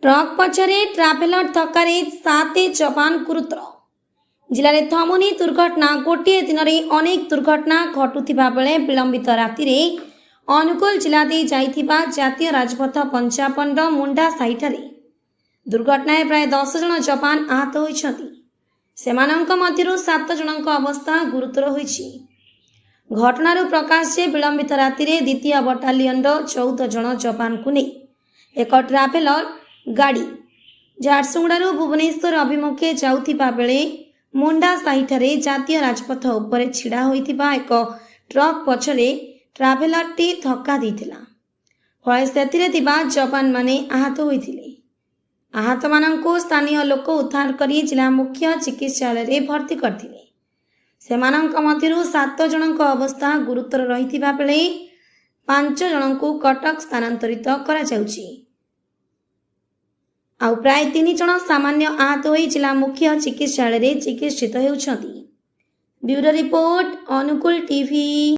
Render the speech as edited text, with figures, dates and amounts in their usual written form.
Truck पछरे ट्राभेलर धक्कारे 7 जवान गुरुतर। जिले में थमुनी दुर्घटना। गोटे दिन में अनेक दुर्घटना घटुवा बेले विलंबित राति अनुगुल जिला दे जाइथिबा जातीय राजपथ 55 मुंडा साइठारे दुर्घटना प्राय 10 जन जवान आहत होइछथि। सेमानंक मध्यरु 7 जनक अवस्था गुरुतर होइछि। घटनारू प्रकाश जे विलंबित राति द्वितीय बटालियन 14 जन जवान को नहीं एक ट्राभेलर गाड़ी झारसुगुड़ारू भुवनेश्वर अभिमुखे जाउथिबा बेले मुंडा साइठारे जातीय राजपथ उपरे छिड़ा होइथिबा एक ट्रक पछरे ट्राभेलर टी धक्का देथिला। फळे सेथिरे थिबा जवान माने आहत होइथिले। आहत मानंको स्थानीय लोक उद्धार करी जिला मुख्य चिकित्सालय रे भर्ती करथिले। सेमानंक मध्यरु 7 जनक अवस्था गुरुतर रहिथिबा बेले 5 जनकू कटक स्थानांतरित करा जाउछि। आउ प्राय 3 जन सामान्य आहत होई जिला मुख्य चिकित्सालय रे चिकित्सित हेउछथि। ब्यूरो रिपोर्ट अनुकूल टीवी।